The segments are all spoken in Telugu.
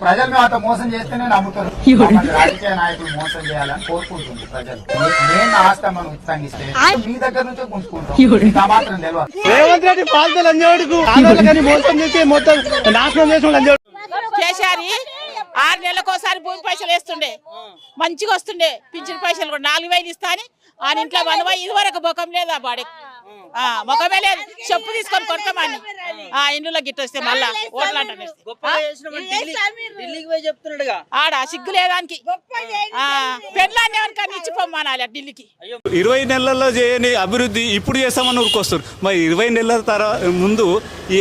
ప్రజలు అట్లా మోసం చేస్తేనే నమ్ముతారు. రాజకీయ నాయకులు మోసం చేయాలని కోరుకుంటుంది ప్రజలు. నేను ఆస్తా మనం ఉత్సాహిస్తే మీ దగ్గర నుంచే గుంజుకుంటాం. మాత్రం తెలియదు. రేవంత్ రెడ్డి పాలతో లంజోడుకు ఆందోళన మోసం చేసి మొత్తం నాశనం చేసిన లంజోడు కేసీఆర్ 6 నెలలకోసారి భూమి పైసలు వేస్తుండే, మంచిగా వస్తుండే. పింఛన్ పైసలు కూడా 4000 ఇస్తా అని ఆయన ఇంట్లో బంధువా ఇదివరకు ముఖం లేదా బాడీ ముఖమే లేదు. చెప్పు తీసుకొని కొడతామని ఇంట్లో గిట్ట వస్తే మళ్ళా ఓట్లు అంటారు. ఆడ సిగ్గు లేదానికి పెళ్ళాన్ని ఎవరికన్నా ఇచ్చిపోమానాలి ఢిల్లీకి. 20 నెలల్లో చేయని అభివృద్ధి ఇప్పుడు చేస్తామని ఊరుకొస్తారు. మరి 20 నెలల ముందు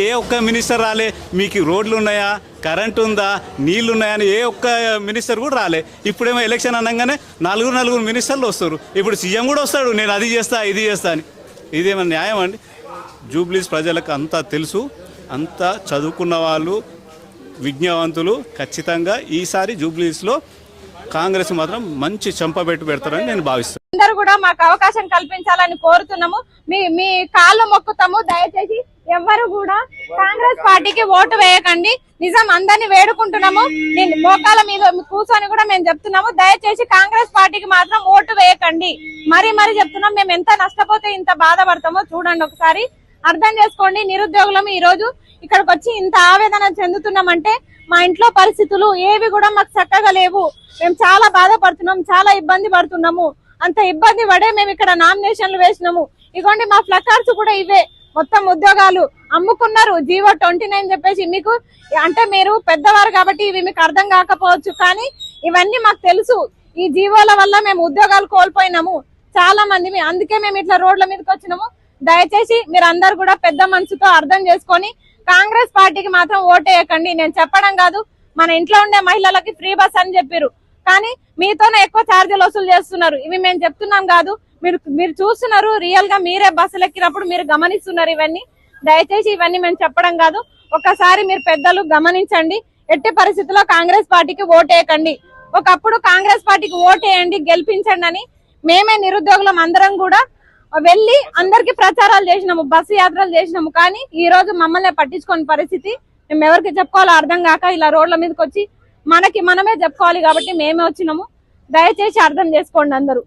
ఏ ఒక్క మినిస్టర్ రాలే. మీకు రోడ్లు ఉన్నాయా, కరెంట్ ఉందా, నీళ్లు ఉన్నాయని ఏ ఒక్క మినిస్టర్ కూడా రాలే. ఇప్పుడేమో ఎలక్షన్ అనగానే నలుగురు మినిస్టర్లు వస్తారు. ఇప్పుడు సీఎం కూడా వస్తాడు, నేను అది చేస్తా ఇది చేస్తా అని. ఇదేమన్నా న్యాయం అండి? జూబ్లీస్ ప్రజలకు అంతా తెలుసు, అంతా చదువుకున్న వాళ్ళు, విజ్ఞావంతులు. ఖచ్చితంగా ఈసారి జూబ్లీస్లో కాంగ్రెస్ మాత్రం మంచి చెంపబెట్టు పెడతారని నేను భావిస్తాను. అందరూ కూడా మాకు అవకాశం కల్పించాలని కోరుతున్నాము. మీ కాళ్ళు మొక్కుతాము. దయచేసి ఎవ్వరు కూడా కాంగ్రెస్ పార్టీకి ఓటు వేయకండి. నిజం అందరినీ వేడుకుంటున్నాము. మోకాల మీద కూర్చొని కూడా మేము చెప్తున్నాము. దయచేసి కాంగ్రెస్ పార్టీకి మాత్రం ఓటు వేయకండి. మరీ చెప్తున్నాం. మేము ఎంత నష్టపోతే ఇంత బాధపడతామో చూడండి, ఒకసారి అర్థం చేసుకోండి. నిరుద్యోగులం ఈ రోజు ఇక్కడికి వచ్చి ఇంత ఆవేదన చెందుతున్నామంటే మా ఇంట్లో పరిస్థితులు ఏవి కూడా మాకు చక్కగా లేవు. మేము చాలా బాధపడుతున్నాం, చాలా ఇబ్బంది పడుతున్నాము. అంత ఇబ్బంది పడే మేము ఇక్కడ నామినేషన్లు వేసినాము. ఇగోండి మా ప్లకార్డ్స్ కూడా ఇవే. మొత్తం ఉద్యోగాలు అమ్ముకున్నారు. జీవో 29 చెప్పేసి. మీకు అంటే మీరు పెద్దవారు కాబట్టి ఇవి మీకు అర్థం కాకపోవచ్చు, కానీ ఇవన్నీ మాకు తెలుసు. ఈ జీవోల వల్ల మేము ఉద్యోగాలు కోల్పోయినాము చాలా మంది. అందుకే మేము ఇట్లా రోడ్ల మీదకి వచ్చినాము. దయచేసి మీరు అందరు కూడా పెద్ద మనసుతో అర్థం చేసుకొని కాంగ్రెస్ పార్టీకి మాత్రం ఓటేయకండి. నేను చెప్పడం కాదు, మన ఇంట్లో ఉండే మహిళలకి ఫ్రీ బస్ అని చెప్పారు, కానీ మీతోనే ఎక్కువ ఛార్జీలు వసూలు చేస్తున్నారు. ఇవి మేము చెప్తున్నాం కాదు, మీరు చూస్తున్నారు. రియల్ గా మీరే బస్సులు ఎక్కినప్పుడు మీరు గమనిస్తున్నారు ఇవన్నీ. దయచేసి ఇవన్నీ మేము చెప్పడం కాదు, ఒకసారి మీరు పెద్దలు గమనించండి. ఎట్టి పరిస్థితుల్లో కాంగ్రెస్ పార్టీకి ఓటేయకండి. ఒకప్పుడు కాంగ్రెస్ పార్టీకి ఓటేయండి, గెలిపించండి అని మేమే నిరుద్యోగులం అందరం కూడా వెళ్లి అందరికి ప్రచారాలు చేసినాము, బస్సు యాత్రలు చేసినాము. కానీ ఈ రోజు మమ్మల్ని పట్టించుకోని పరిస్థితి. మేము ఎవరికి చెప్పుకోవాలో అర్థం కాక ఇలా రోడ్ల మీదకి వచ్చి మనకి మనమే చెప్పుకోవాలి కాబట్టి మేమే వచ్చినాము. దయచేసి అర్థం చేసుకోండి అందరూ.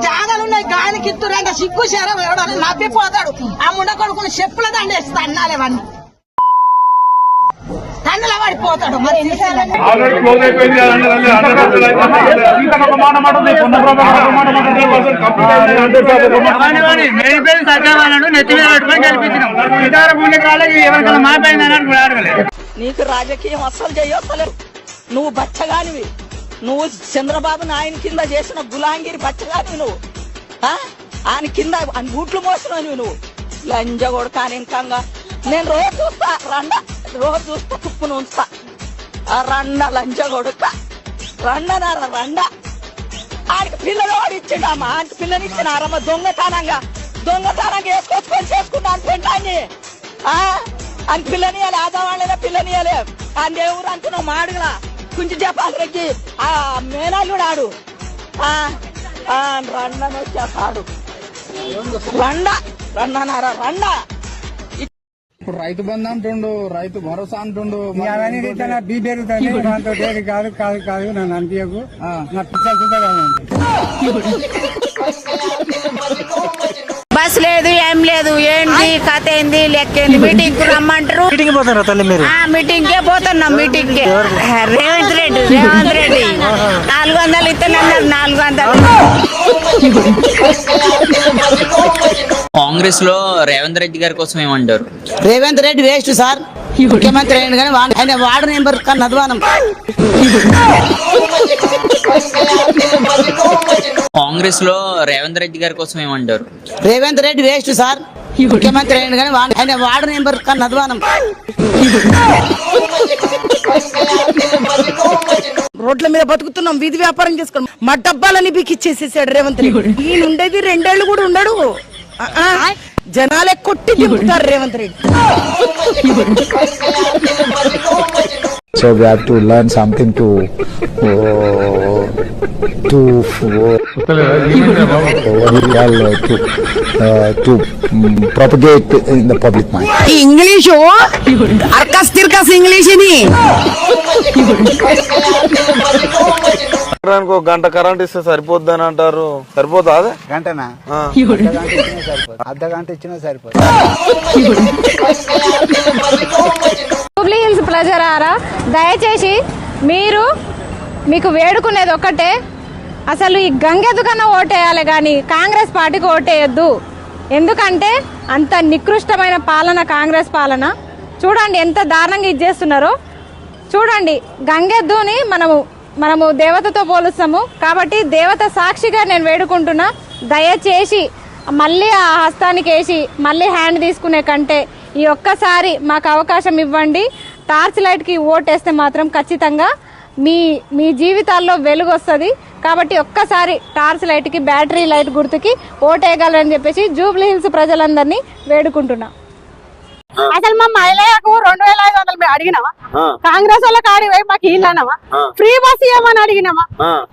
జాగాలున్నాయి గాలికి ఇస్తురంటే సిగ్గు శరం ఎవడని నవ్విపోతాడు. ఆ ముండ కొడుకుని చెప్పుల దండేస్తా అన్నాలేవన్నీ కన్నుల పడిపోతాడు. మరి నీకు రాజకీయం అస్సలు చేయొస్తలేవు. నువ్వు బచ్చగానివి. నువ్వు చంద్రబాబు నాయన కింద చేసిన గులాంగిరి బచ్చగానివి. నువ్వు ఆయన కింద బూట్లు మోసినవి. నువ్వు లంజగోడు కానీ ఇంకంగా నేను రోజు చూస్తా రోజు చూస్తా తుప్పును ఉంచుతా. రండ లంజగొడుక రండనారా రండ. ఆయనకి పిల్లలు వాడిచ్చిండమ్మా. ఆయనకి పిల్లని ఇచ్చినారమ్మ. దొంగతనంగా వేసుకొచ్చుకొని చేసుకున్నాను పెంటాన్ని. ఆయన పిల్లనియాలి, ఆదవాళ్ళనే పిల్లనియాలి. ఆ దేవుడు అంటున్నావు మాడుగులా కొంచెం చెప్పాలకి ఆ మేనాళ్ళుడు ఆడు రండని వచ్చేస్తాడు. రండనారా రండ. ఇప్పుడు రైతు బంధు అంటుండు, రైతు భరోసా అంటుండు. బీ పెరుగుతుంది కాదు కాదు కాదు నన్ను అనిపించకు. నా పిచ్చలు బస్ లేదు, ఏం లేదు. ఏంటి కథ ఏంది, లెక్కేంది? మీటింగ్ కు రమ్మంటారు. మీటింగ్ పోతారా తల్లి మీరు? మీటింగ్ కే పోతున్నాం. మీటింగ్ కే రేవంత్ రెడ్డి 400 ఇస్తానన్నారు. 400. కాంగ్రెస్ లో రేవంత్ రెడ్డి గారి కోసం ఏమంటారు? Revanth Reddy waste sir. ముఖ్యమంత్రి అయ్యింది కానీ ఆయన వార్డు నెంబర్ కన్నా అధ్వానం. కాంగ్రెస్ లో రేవంత్ రెడ్డి గారి కోసం ఏమంటారు? Revanth Reddy waste sir. ముఖ్యమంత్రి అయ్యిండు కానీ ఆయన వార్డు నెంబర్ కన్నా అధ్వానం. రోడ్ల మీద బతుకుతున్నాం, వీధి వ్యాపారం చేసుకున్నాం, మా డబ్బాలని బీకిచ్చేసేసాడు రేవంత్ రెడ్డి. ఈయన ఉండేది 2 ఏళ్ళు కూడా ఉండడు. జనాలే కొట్టి దింపుతారు Revanth Reddy. So we have to learn something to propagate in the public mind. ఈ ఇంగ్లీషు అర్కస్ తిర్కస్ ఇంగ్లీష్ ఇది. గంట కరెంట్ ఇస్తే సరిపోద్ది అని అంటారు. సరిపోతా అదే గంటనా? అర్ధ గంట ఇచ్చినా సరిపోదు. జూబ్లీ హిల్స్ ప్రజలారా, దయచేసి మీకు వేడుకునేది ఒక్కటే, అసలు ఈ గంగెద్దుకన్నా ఓటేయాలి కానీ కాంగ్రెస్ పార్టీకి ఓటేయద్దు. ఎందుకంటే అంత నికృష్టమైన పాలన కాంగ్రెస్ పాలన. చూడండి ఎంత దారుణంగా ఇచ్చేస్తున్నారో. చూడండి, గంగెద్దుని మనము దేవతతో పోలుస్తాము కాబట్టి దేవత సాక్షిగా నేను వేడుకుంటున్నా, దయచేసి మళ్ళీ ఆ హస్తానికి వేసి మళ్ళీ హ్యాండ్ తీసుకునే కంటే ఈ ఒక్కసారి మాకు అవకాశం ఇవ్వండి. టార్చ్ లైట్కి ఓటేస్తే మాత్రం ఖచ్చితంగా మీ జీవితాల్లో వెలుగు వస్తుంది. కాబట్టి ఒక్కసారి టార్చ్ లైట్కి, బ్యాటరీ లైట్ గుర్తుకి ఓటేయగలరని చెప్పేసి జూబ్లీ హిల్స్ ప్రజలందరినీ వేడుకుంటున్నా. అసలు మా మహిళకు 2500 మేము అడిగినామా? కాంగ్రెస్ వాళ్ళకి ఆడి పోయి మాకు ఇల్లు అన్నామా? ఫ్రీ బస్ ఇవ్వమని అడిగినామా?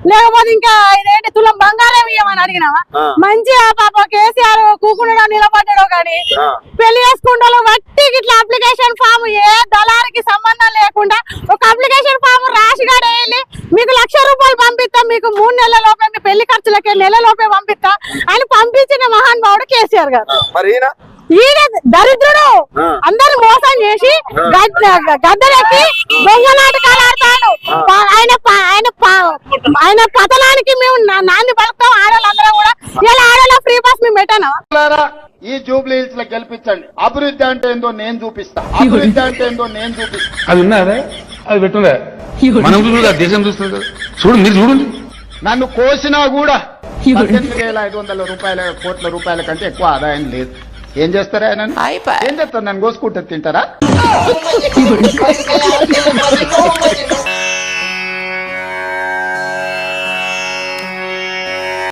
లేకపోతే ఇంకా ఇదేంటి తులం బంగారం ఇవ్వమని అడిగినామా? మంచిగా పాప కేసీఆర్ కూకుండా నిలబడ్డాడు కానీ పెళ్లి చేసుకుంటూ వట్టి ఇట్లా అప్లికేషన్ ఫామ్ ఏ దళారికి సంబంధం లేకుండా ఒక అప్లికేషన్ ఫామ్ రాసిగాడు వెళ్ళి మీకు ₹1,00,000 పంపిస్తా, మీకు 3 నెలల లోపే మీ పెళ్లి ఖర్చులకే నెల లోపే పంపిస్తా అని పంపించిన మహానుభావుడు కేసీఆర్ గారు. ఈయన దరిద్రుడు, అందరు మోసం చేసి గద్దెలెక్కి దొంగ నాటకాలు ఆడతాడు. ఆయన పతనానికి మేము నాంది పలుకుతాం. ఆడవాళ్ళందరూ కూడా ఇలా ఆడవాళ్ళ ఫ్రీ బస్ మేము పెట్టాను. ఈ జూబ్లీ హిల్స్ లో గెలిపించండి. అభివృద్ధి అంటే ఏందో నేను చూపిస్తా. అభివృద్ధి అంటే ఏందో నేను చూపిస్తా. అది ఉన్నదే, అది పెట్టుందే, మనం చూడు, దేశం చూస్తుంది కదా. చూడు, మీరు చూడండి. నన్ను కోసినా కూడా 18,500 కోట్ల రూపాయల కంటే ఎక్కువ ఆదాయం లేదు. ఏం చేస్తారా ఆయన? ఏం చేస్తారు? నన్ను కోసుకుంటే తింటారా?